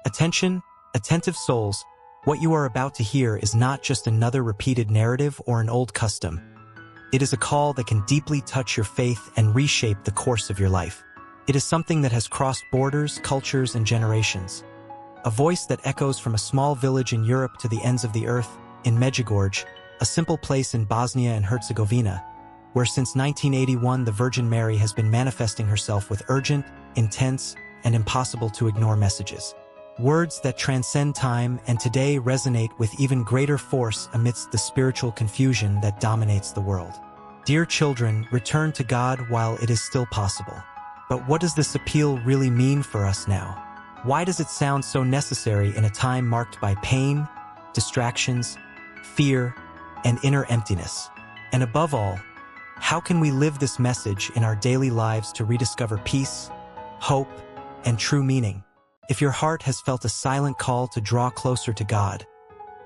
Attention, attentive souls, what you are about to hear is not just another repeated narrative or an old custom. It is a call that can deeply touch your faith and reshape the course of your life. It is something that has crossed borders, cultures, and generations. A voice that echoes from a small village in Europe to the ends of the earth, in Medjugorje, a simple place in Bosnia and Herzegovina, where since 1981 the Virgin Mary has been manifesting herself with urgent, intense, and impossible-to-ignore messages. Words that transcend time and today resonate with even greater force amidst the spiritual confusion that dominates the world. Dear children, return to God while it is still possible. But what does this appeal really mean for us now? Why does it sound so necessary in a time marked by pain, distractions, fear, and inner emptiness? And above all, how can we live this message in our daily lives to rediscover peace, hope, and true meaning? If your heart has felt a silent call to draw closer to God,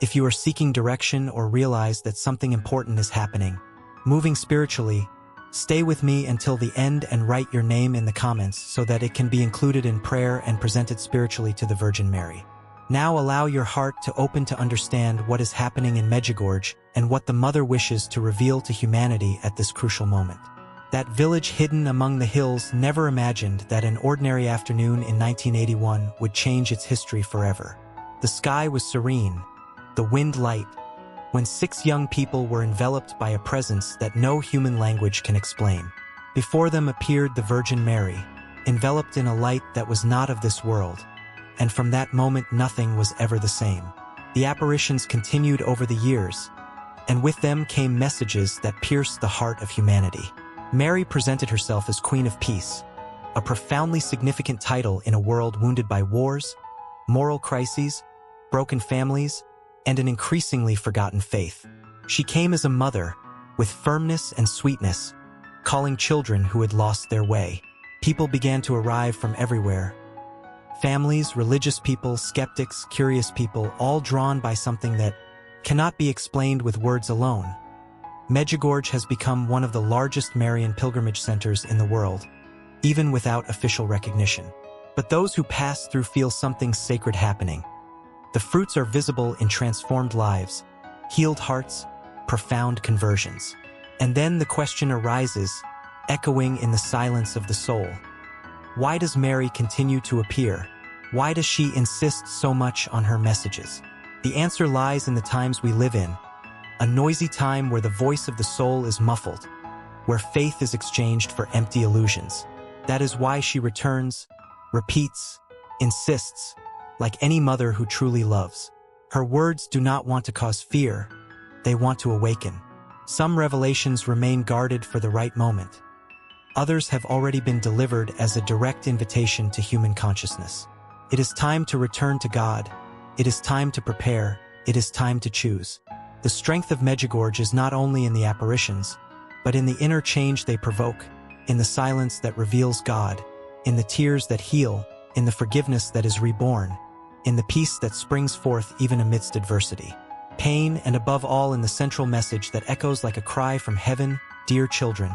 if you are seeking direction or realize that something important is happening, moving spiritually, stay with me until the end and write your name in the comments so that it can be included in prayer and presented spiritually to the Virgin Mary. Now allow your heart to open to understand what is happening in Medjugorje and what the Mother wishes to reveal to humanity at this crucial moment. That village hidden among the hills never imagined that an ordinary afternoon in 1981 would change its history forever. The sky was serene, the wind light, when 6 young people were enveloped by a presence that no human language can explain. Before them appeared the Virgin Mary, enveloped in a light that was not of this world, and from that moment nothing was ever the same. The apparitions continued over the years, and with them came messages that pierced the heart of humanity. Mary presented herself as Queen of Peace, a profoundly significant title in a world wounded by wars, moral crises, broken families, and an increasingly forgotten faith. She came as a mother, with firmness and sweetness, calling children who had lost their way. People began to arrive from everywhere. Families, religious people, skeptics, curious people, all drawn by something that cannot be explained with words alone. Medjugorje has become one of the largest Marian pilgrimage centers in the world, even without official recognition. But those who pass through feel something sacred happening. The fruits are visible in transformed lives, healed hearts, profound conversions. And then the question arises, echoing in the silence of the soul. Why does Mary continue to appear? Why does she insist so much on her messages? The answer lies in the times we live in. A noisy time where the voice of the soul is muffled, where faith is exchanged for empty illusions. That is why she returns, repeats, insists, like any mother who truly loves. Her words do not want to cause fear, they want to awaken. Some revelations remain guarded for the right moment. Others have already been delivered as a direct invitation to human consciousness. It is time to return to God. It is time to prepare. It is time to choose. The strength of Medjugorje is not only in the apparitions, but in the inner change they provoke, in the silence that reveals God, in the tears that heal, in the forgiveness that is reborn, in the peace that springs forth even amidst adversity. Pain, and above all in the central message that echoes like a cry from heaven, dear children,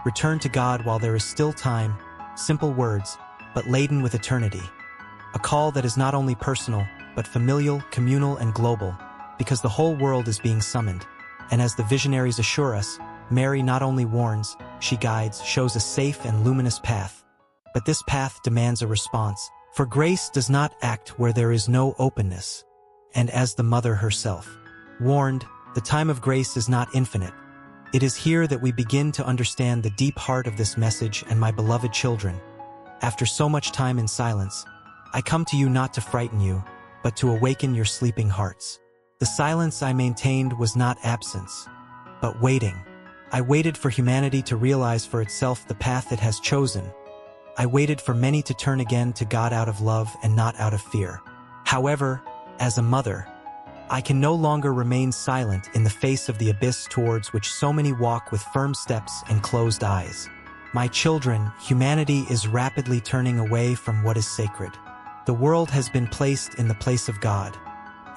return to God while there is still time, simple words, but laden with eternity. A call that is not only personal, but familial, communal, and global, because the whole world is being summoned. And as the visionaries assure us, Mary not only warns, she guides, shows a safe and luminous path. But this path demands a response, for grace does not act where there is no openness. And as the Mother herself warned, the time of grace is not infinite. It is here that we begin to understand the deep heart of this message. And my beloved children, after so much time in silence, I come to you not to frighten you, but to awaken your sleeping hearts. The silence I maintained was not absence, but waiting. I waited for humanity to realize for itself the path it has chosen. I waited for many to turn again to God out of love and not out of fear. However, as a mother, I can no longer remain silent in the face of the abyss towards which so many walk with firm steps and closed eyes. My children, humanity is rapidly turning away from what is sacred. The world has been placed in the place of God,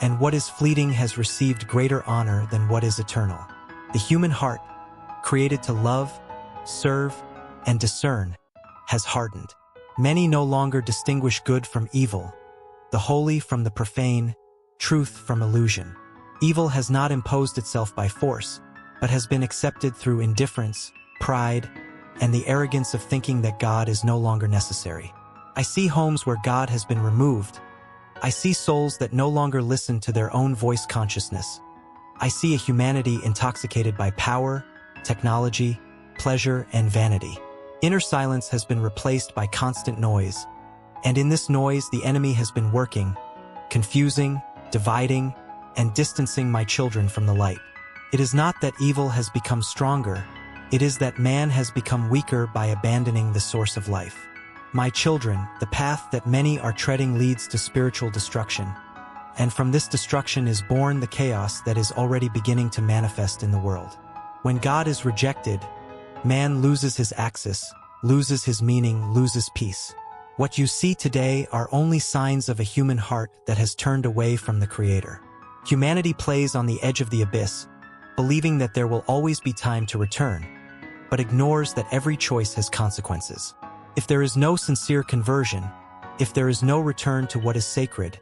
and what is fleeting has received greater honor than what is eternal. The human heart, created to love, serve, and discern, has hardened. Many no longer distinguish good from evil. the holy from the profane, truth from illusion. Evil has not imposed itself by force, but has been accepted through indifference, pride, and the arrogance of thinking that God is no longer necessary. I see homes where God has been removed. I see souls that no longer listen to their own voice consciousness. I see a humanity intoxicated by power, technology, pleasure, and vanity. Inner silence has been replaced by constant noise, and in this noise the enemy has been working, confusing, dividing, and distancing my children from the light. It is not that evil has become stronger, it is that man has become weaker by abandoning the source of life. My children, the path that many are treading leads to spiritual destruction, and from this destruction is born the chaos that is already beginning to manifest in the world. When God is rejected, man loses his axis, loses his meaning, loses peace. What you see today are only signs of a human heart that has turned away from the Creator. Humanity plays on the edge of the abyss, believing that there will always be time to return, but ignores that every choice has consequences. If there is no sincere conversion, if there is no return to what is sacred,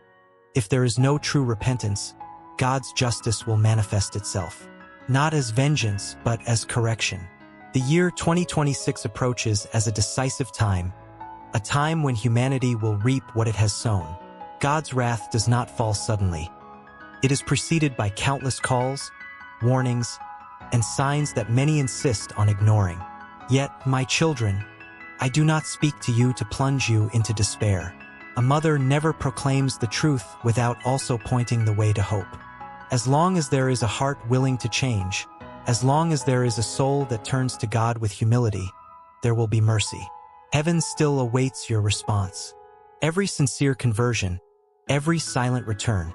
if there is no true repentance, God's justice will manifest itself, not as vengeance but as correction. The year 2026 approaches as a decisive time, a time when humanity will reap what it has sown. God's wrath does not fall suddenly. It is preceded by countless calls, warnings, and signs that many insist on ignoring. Yet, my children, I do not speak to you to plunge you into despair. A mother never proclaims the truth without also pointing the way to hope. As long as there is a heart willing to change, as long as there is a soul that turns to God with humility, there will be mercy. Heaven still awaits your response. Every sincere conversion, every silent return,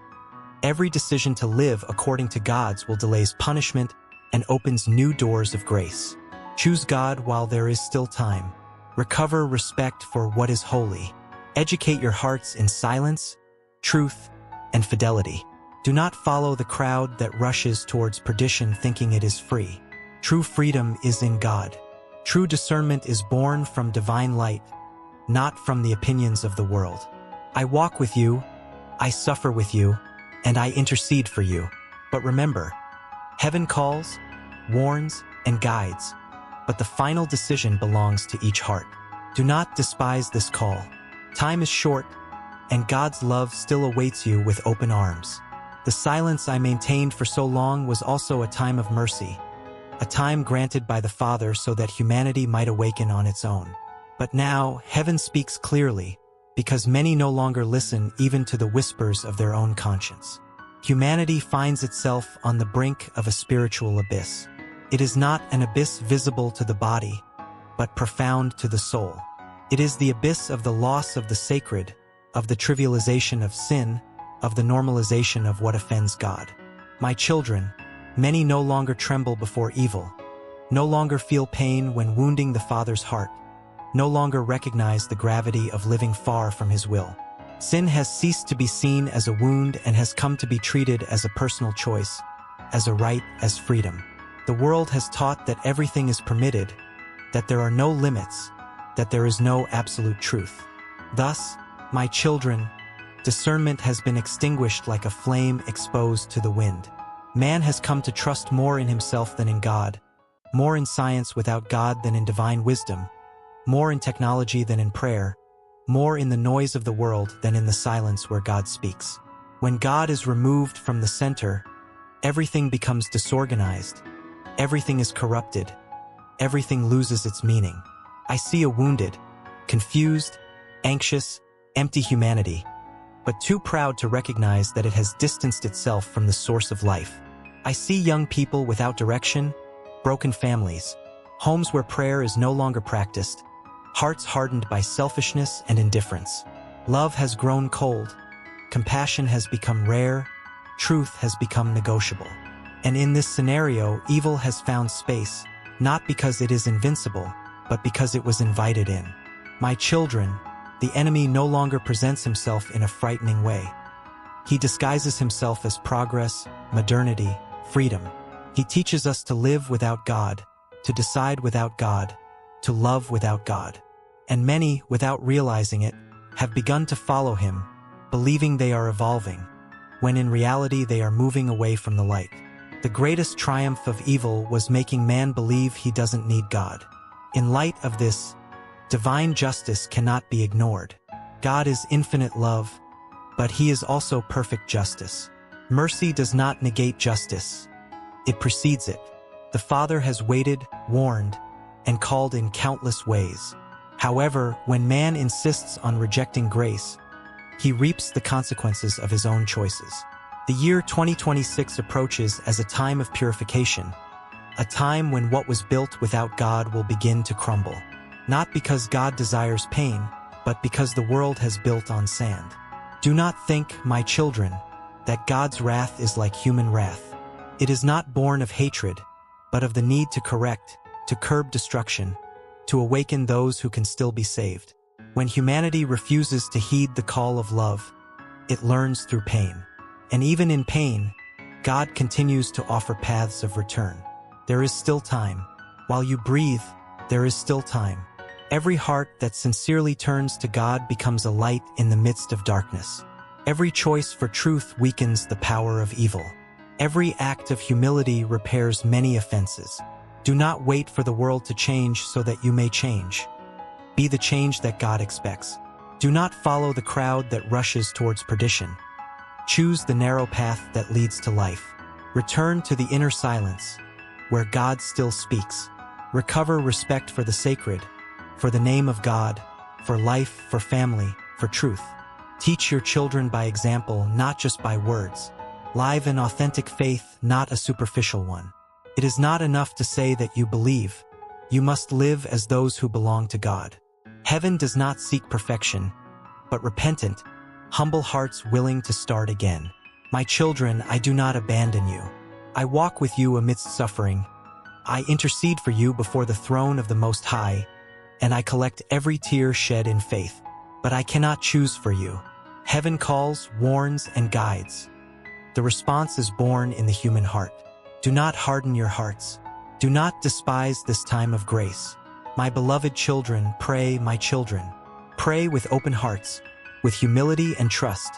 every decision to live according to God's will delays punishment and opens new doors of grace. Choose God while there is still time. Recover respect for what is holy. Educate your hearts in silence, truth, and fidelity. Do not follow the crowd that rushes towards perdition thinking it is free. True freedom is in God. True discernment is born from divine light, not from the opinions of the world. I walk with you, I suffer with you, and I intercede for you. But remember, heaven calls, warns, and guides, but the final decision belongs to each heart. Do not despise this call. Time is short, and God's love still awaits you with open arms. The silence I maintained for so long was also a time of mercy, a time granted by the Father so that humanity might awaken on its own. But now, heaven speaks clearly, because many no longer listen even to the whispers of their own conscience. Humanity finds itself on the brink of a spiritual abyss. It is not an abyss visible to the body, but profound to the soul. It is the abyss of the loss of the sacred, of the trivialization of sin, of the normalization of what offends God. My children, many no longer tremble before evil, no longer feel pain when wounding the Father's heart, no longer recognize the gravity of living far from His will. Sin has ceased to be seen as a wound and has come to be treated as a personal choice, as a right, as freedom. The world has taught that everything is permitted, that there are no limits, that there is no absolute truth. Thus, my children, discernment has been extinguished like a flame exposed to the wind. Man has come to trust more in himself than in God, more in science without God than in divine wisdom, more in technology than in prayer, more in the noise of the world than in the silence where God speaks. When God is removed from the center, everything becomes disorganized, everything is corrupted, everything loses its meaning. I see a wounded, confused, anxious, empty humanity, but too proud to recognize that it has distanced itself from the source of life. I see young people without direction, broken families, homes where prayer is no longer practiced, hearts hardened by selfishness and indifference. Love has grown cold, compassion has become rare, truth has become negotiable. And in this scenario, evil has found space, not because it is invincible, but because it was invited in. My children, the enemy no longer presents himself in a frightening way. He disguises himself as progress, modernity, freedom. He teaches us to live without God, to decide without God, to love without God. And many, without realizing it, have begun to follow him, believing they are evolving, when in reality they are moving away from the light. The greatest triumph of evil was making man believe he doesn't need God. In light of this, divine justice cannot be ignored. God is infinite love, but he is also perfect justice. Mercy does not negate justice. It precedes it. The Father has waited, warned, and called in countless ways. However, when man insists on rejecting grace, he reaps the consequences of his own choices. The year 2026 approaches as a time of purification, a time when what was built without God will begin to crumble. Not because God desires pain, but because the world has built on sand. Do not think, my children, that God's wrath is like human wrath. It is not born of hatred, but of the need to correct, to curb destruction, to awaken those who can still be saved. When humanity refuses to heed the call of love, it learns through pain. And even in pain, God continues to offer paths of return. There is still time. While you breathe, there is still time. Every heart that sincerely turns to God becomes a light in the midst of darkness. Every choice for truth weakens the power of evil. Every act of humility repairs many offenses. Do not wait for the world to change so that you may change. Be the change that God expects. Do not follow the crowd that rushes towards perdition. Choose the narrow path that leads to life. Return to the inner silence, where God still speaks. Recover respect for the sacred, for the name of God, for life, for family, for truth. Teach your children by example, not just by words. Live an authentic faith, not a superficial one. It is not enough to say that you believe. You must live as those who belong to God. Heaven does not seek perfection, but repentant, humble hearts willing to start again. My children, I do not abandon you. I walk with you amidst suffering. I intercede for you before the throne of the Most High, and I collect every tear shed in faith. But I cannot choose for you. Heaven calls, warns, and guides. The response is born in the human heart. Do not harden your hearts. Do not despise this time of grace. My beloved children, pray, my children. Pray with open hearts, with humility and trust.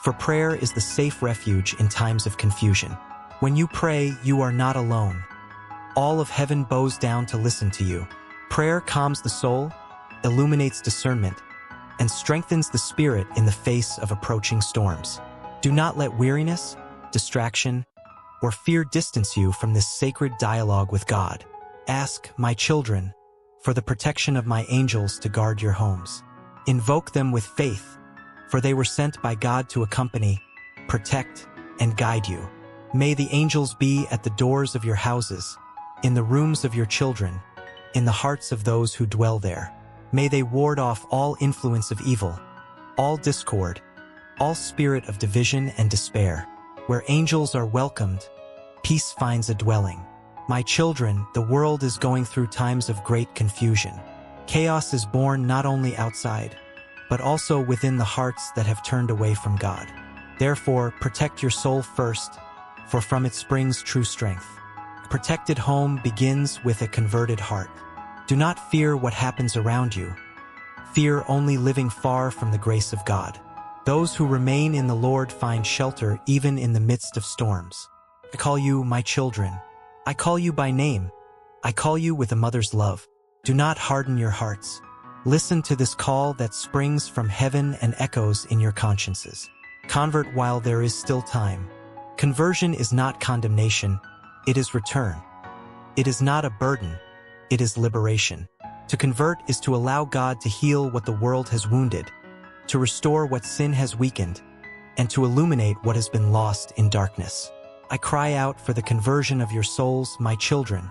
For prayer is the safe refuge in times of confusion. When you pray, you are not alone. All of heaven bows down to listen to you. Prayer calms the soul, illuminates discernment, and strengthens the spirit in the face of approaching storms. Do not let weariness, distraction, or fear distance you from this sacred dialogue with God. Ask, my children, for the protection of my angels to guard your homes. Invoke them with faith, for they were sent by God to accompany, protect, and guide you. May the angels be at the doors of your houses, in the rooms of your children, in the hearts of those who dwell there. May they ward off all influence of evil, all discord, all spirit of division and despair. Where angels are welcomed, peace finds a dwelling. My children, the world is going through times of great confusion. Chaos is born not only outside, but also within the hearts that have turned away from God. Therefore, protect your soul first, for from it springs true strength. A protected home begins with a converted heart. Do not fear what happens around you. Fear only living far from the grace of God. Those who remain in the Lord find shelter even in the midst of storms. I call you my children. I call you by name. I call you with a mother's love. Do not harden your hearts. Listen to this call that springs from heaven and echoes in your consciences. Convert while there is still time. Conversion is not condemnation, it is return. It is not a burden, it is liberation. To convert is to allow God to heal what the world has wounded, to restore what sin has weakened, and to illuminate what has been lost in darkness. I cry out for the conversion of your souls, my children,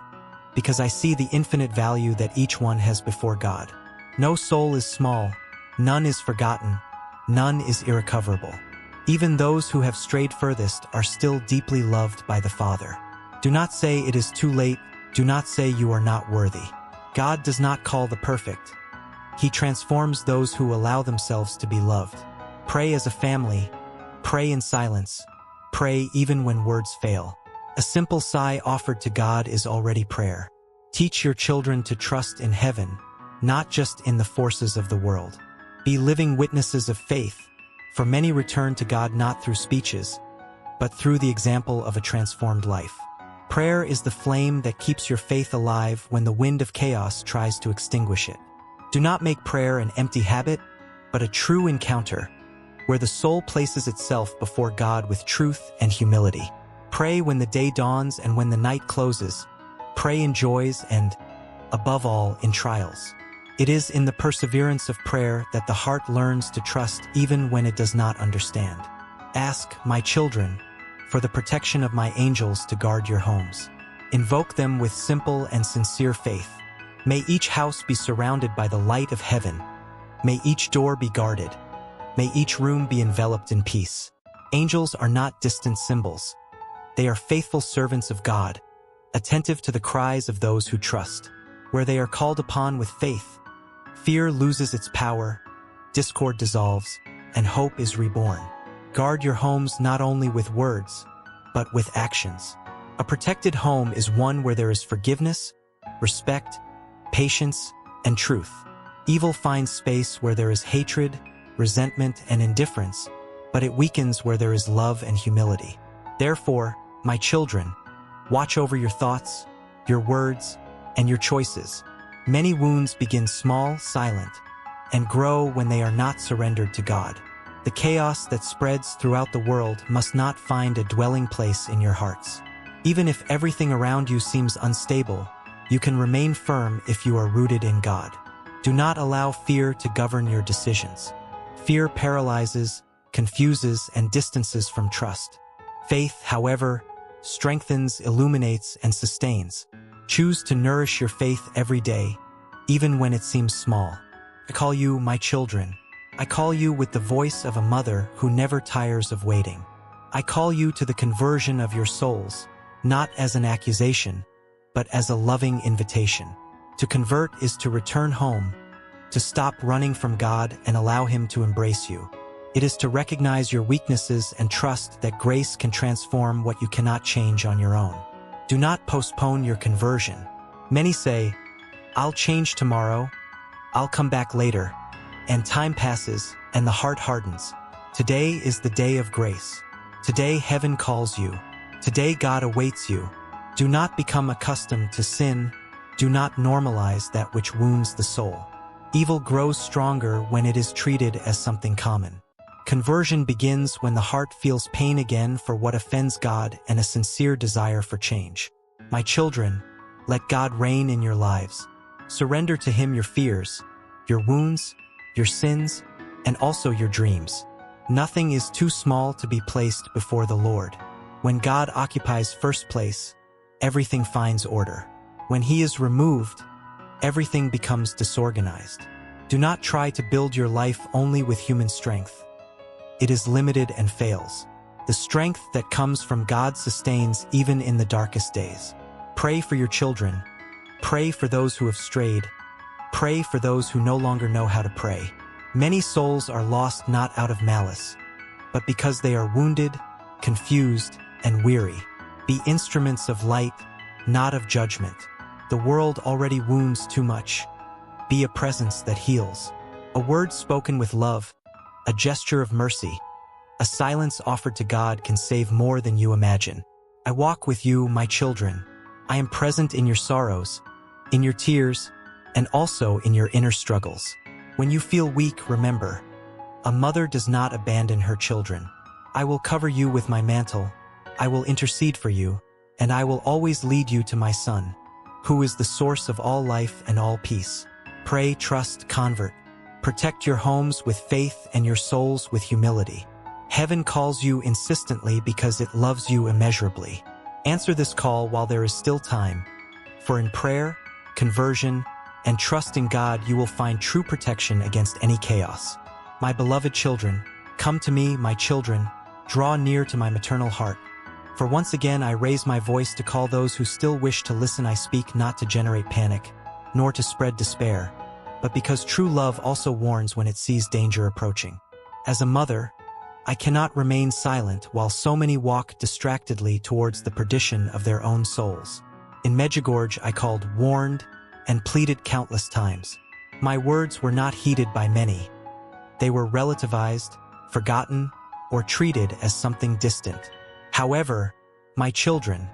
because I see the infinite value that each one has before God. No soul is small, none is forgotten, none is irrecoverable. Even those who have strayed furthest are still deeply loved by the Father. Do not say it is too late, do not say you are not worthy. God does not call the perfect. He transforms those who allow themselves to be loved. Pray as a family, pray in silence, pray even when words fail. A simple sigh offered to God is already prayer. Teach your children to trust in heaven, not just in the forces of the world. Be living witnesses of faith, For many return to God not through speeches, but through the example of a transformed life. Prayer is the flame that keeps your faith alive when the wind of chaos tries to extinguish it. Do not make prayer an empty habit, but a true encounter, where the soul places itself before God with truth and humility. Pray when the day dawns and when the night closes. Pray in joys and, above all, in trials. It is in the perseverance of prayer that the heart learns to trust even when it does not understand. Ask, my children, for the protection of my angels to guard your homes. Invoke them with simple and sincere faith. May each house be surrounded by the light of heaven. May each door be guarded. May each room be enveloped in peace. Angels are not distant symbols. They are faithful servants of God, attentive to the cries of those who trust. Where they are called upon with faith, fear loses its power, discord dissolves, and hope is reborn. Guard your homes not only with words, but with actions. A protected home is one where there is forgiveness, respect, patience, and truth. Evil finds space where there is hatred, resentment, and indifference, but it weakens where there is love and humility. Therefore, my children, watch over your thoughts, your words, and your choices. Many wounds begin small, silent, and grow when they are not surrendered to God. The chaos that spreads throughout the world must not find a dwelling place in your hearts. Even if everything around you seems unstable, you can remain firm if you are rooted in God. Do not allow fear to govern your decisions. Fear paralyzes, confuses, and distances from trust. Faith, however, strengthens, illuminates, and sustains. Choose to nourish your faith every day, even when it seems small. I call you my children. I call you with the voice of a mother who never tires of waiting. I call you to the conversion of your souls, not as an accusation, but as a loving invitation. To convert is to return home, to stop running from God and allow Him to embrace you. It is to recognize your weaknesses and trust that grace can transform what you cannot change on your own. Do not postpone your conversion. Many say, I'll change tomorrow, I'll come back later, and time passes and the heart hardens. Today is the day of grace. Today heaven calls you. Today God awaits you. Do not become accustomed to sin. Do not normalize that which wounds the soul. Evil grows stronger when it is treated as something common. Conversion begins when the heart feels pain again for what offends God and a sincere desire for change. My children, let God reign in your lives. Surrender to Him your fears, your wounds, your sins, and also your dreams. Nothing is too small to be placed before the Lord. When God occupies first place, everything finds order. When He is removed, everything becomes disorganized. Do not try to build your life only with human strength. It is limited and fails. The strength that comes from God sustains even in the darkest days. Pray for your children. Pray for those who have strayed. Pray for those who no longer know how to pray. Many souls are lost not out of malice, but because they are wounded, confused, and weary. Be instruments of light, not of judgment. The world already wounds too much. Be a presence that heals. A word spoken with love, a gesture of mercy, a silence offered to God can save more than you imagine. I walk with you, my children. I am present in your sorrows, in your tears, and also in your inner struggles. When you feel weak, remember, a mother does not abandon her children. I will cover you with my mantle, I will intercede for you, and I will always lead you to my Son, who is the source of all life and all peace. Pray, trust, convert. Protect your homes with faith and your souls with humility. Heaven calls you insistently because it loves you immeasurably. Answer this call while there is still time, for in prayer, conversion, and trust in God you will find true protection against any chaos. My beloved children, come to me, my children, draw near to my maternal heart. For once again I raise my voice to call those who still wish to listen. I speak not to generate panic, nor to spread despair, but because true love also warns when it sees danger approaching. As a mother, I cannot remain silent while so many walk distractedly towards the perdition of their own souls. In Medjugorje I called, warned, and pleaded countless times. My words were not heeded by many. They were relativized, forgotten, or treated as something distant. However, my children,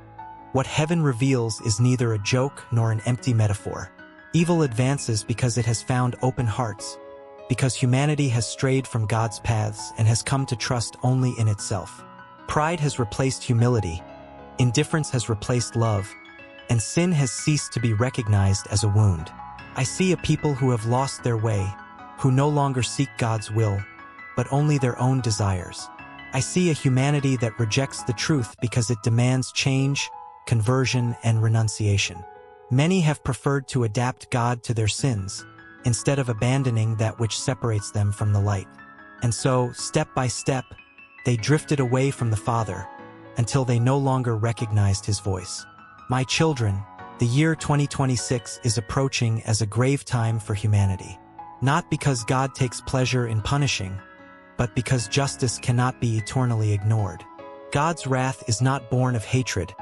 what heaven reveals is neither a joke nor an empty metaphor. Evil advances because it has found open hearts, because humanity has strayed from God's paths and has come to trust only in itself. Pride has replaced humility, indifference has replaced love, and sin has ceased to be recognized as a wound. I see a people who have lost their way, who no longer seek God's will, but only their own desires. I see a humanity that rejects the truth because it demands change, conversion, and renunciation. Many have preferred to adapt God to their sins, instead of abandoning that which separates them from the light. And so, step by step, they drifted away from the Father, until they no longer recognized His voice. My children, the year 2026 is approaching as a grave time for humanity. Not because God takes pleasure in punishing, but because justice cannot be eternally ignored. God's wrath is not born of hatred,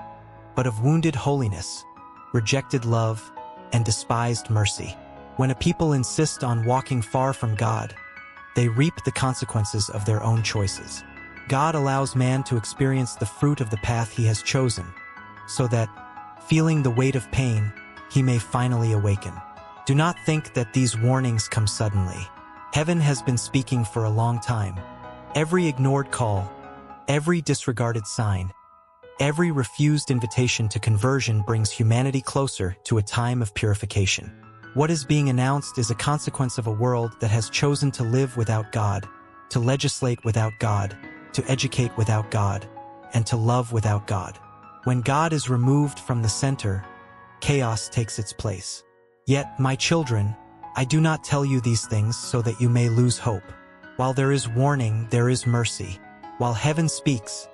but of wounded holiness, rejected love, and despised mercy. When a people insist on walking far from God, they reap the consequences of their own choices. God allows man to experience the fruit of the path he has chosen, so that, feeling the weight of pain, he may finally awaken. Do not think that these warnings come suddenly. Heaven has been speaking for a long time. Every ignored call, every disregarded sign, every refused invitation to conversion brings humanity closer to a time of purification. What is being announced is a consequence of a world that has chosen to live without God, to legislate without God, to educate without God, and to love without God. When God is removed from the center, chaos takes its place. Yet, my children, I do not tell you these things so that you may lose hope. While there is warning, there is mercy. While heaven speaks,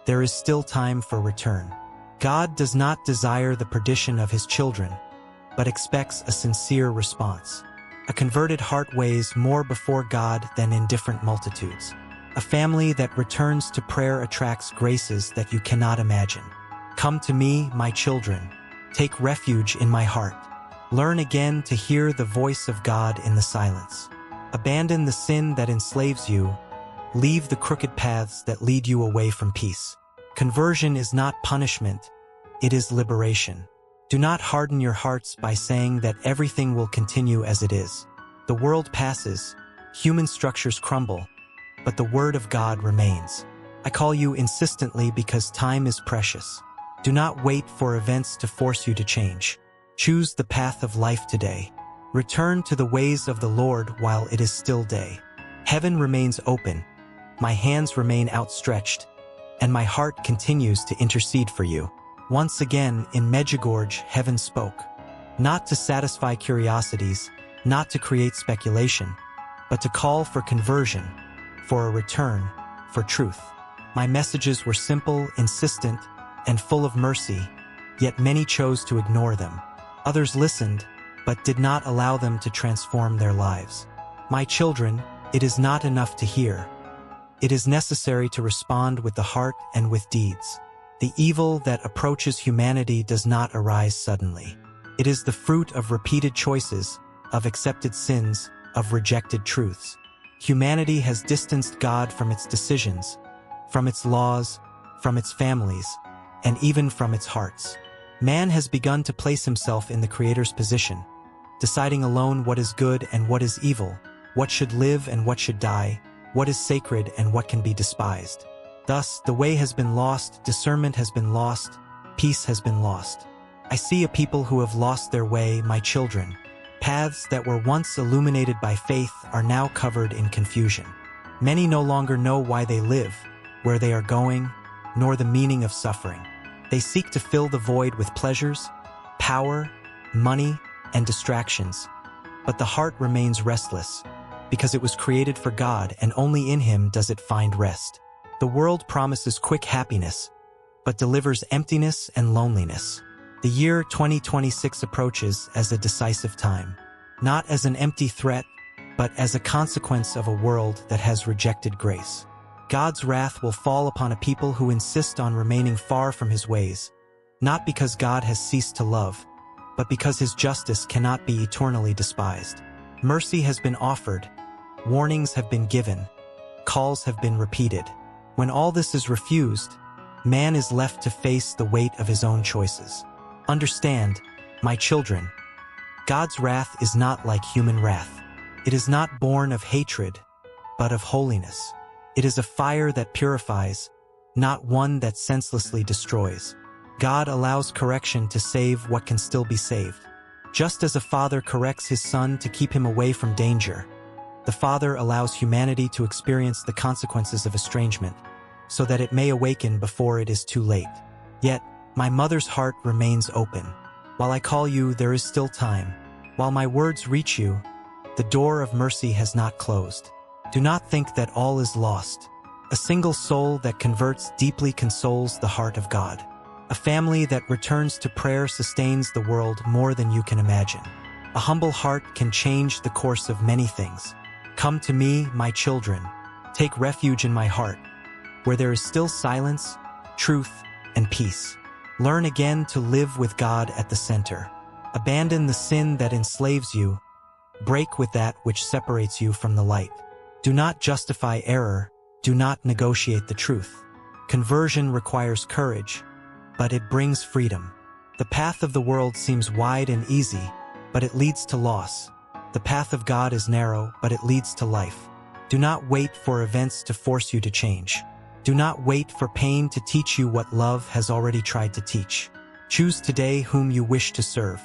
there is still time for return. God does not desire the perdition of His children, but expects a sincere response. A converted heart weighs more before God than indifferent multitudes. A family that returns to prayer attracts graces that you cannot imagine. Come to me, my children. Take refuge in my heart. Learn again to hear the voice of God in the silence. Abandon the sin that enslaves you. Leave the crooked paths that lead you away from peace. Conversion is not punishment, it is liberation. Do not harden your hearts by saying that everything will continue as it is. The world passes, human structures crumble, but the word of God remains. I call you insistently because time is precious. Do not wait for events to force you to change. Choose the path of life today. Return to the ways of the Lord while it is still day. Heaven remains open, my hands remain outstretched, and my heart continues to intercede for you. Once again, in Medjugorje, heaven spoke. Not to satisfy curiosities, not to create speculation, but to call for conversion, for a return, for truth. My messages were simple, insistent, and full of mercy, yet many chose to ignore them. Others listened, but did not allow them to transform their lives. My children, it is not enough to hear. It is necessary to respond with the heart and with deeds. The evil that approaches humanity does not arise suddenly. It is the fruit of repeated choices, of accepted sins, of rejected truths. Humanity has distanced God from its decisions, from its laws, from its families, and even from its hearts. Man has begun to place himself in the Creator's position, deciding alone what is good and what is evil, what should live and what should die, what is sacred and what can be despised. Thus, the way has been lost, discernment has been lost, peace has been lost. I see a people who have lost their way, my children. Paths that were once illuminated by faith are now covered in confusion. Many no longer know why they live, where they are going, nor the meaning of suffering. They seek to fill the void with pleasures, power, money, and distractions. But the heart remains restless, because it was created for God and only in Him does it find rest. The world promises quick happiness, but delivers emptiness and loneliness. The year 2026 approaches as a decisive time, not as an empty threat, but as a consequence of a world that has rejected grace. God's wrath will fall upon a people who insist on remaining far from His ways, not because God has ceased to love, but because His justice cannot be eternally despised. Mercy has been offered, warnings have been given, calls have been repeated. When all this is refused, man is left to face the weight of his own choices. Understand, my children, God's wrath is not like human wrath. It is not born of hatred, but of holiness. It is a fire that purifies, not one that senselessly destroys. God allows correction to save what can still be saved. Just as a father corrects his son to keep him away from danger, the Father allows humanity to experience the consequences of estrangement, so that it may awaken before it is too late. Yet, my mother's heart remains open. While I call you, there is still time. While my words reach you, the door of mercy has not closed. Do not think that all is lost. A single soul that converts deeply consoles the heart of God. A family that returns to prayer sustains the world more than you can imagine. A humble heart can change the course of many things. Come to me, my children. Take refuge in my heart, where there is still silence, truth, and peace. Learn again to live with God at the center. Abandon the sin that enslaves you. Break with that which separates you from the light. Do not justify error. Do not negotiate the truth. Conversion requires courage, but it brings freedom. The path of the world seems wide and easy, but it leads to loss. The path of God is narrow, but it leads to life. Do not wait for events to force you to change. Do not wait for pain to teach you what love has already tried to teach. Choose today whom you wish to serve.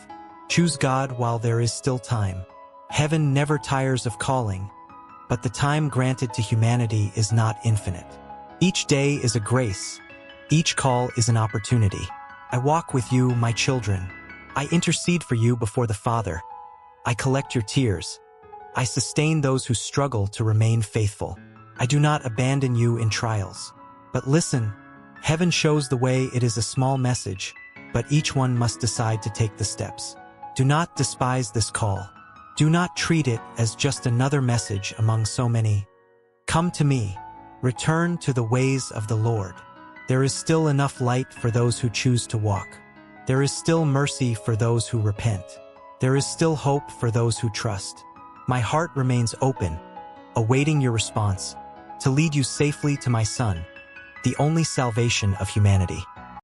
Choose God while there is still time. Heaven never tires of calling, but the time granted to humanity is not infinite. Each day is a grace. Each call is an opportunity. I walk with you, my children. I intercede for you before the Father. I collect your tears. I sustain those who struggle to remain faithful. I do not abandon you in trials. But listen, heaven shows the way. It is a small message, but each one must decide to take the steps. Do not despise this call. Do not treat it as just another message among so many. Come to me. Return to the ways of the Lord. There is still enough light for those who choose to walk. There is still mercy for those who repent. There is still hope for those who trust. My heart remains open, awaiting your response, to lead you safely to my Son, the only salvation of humanity.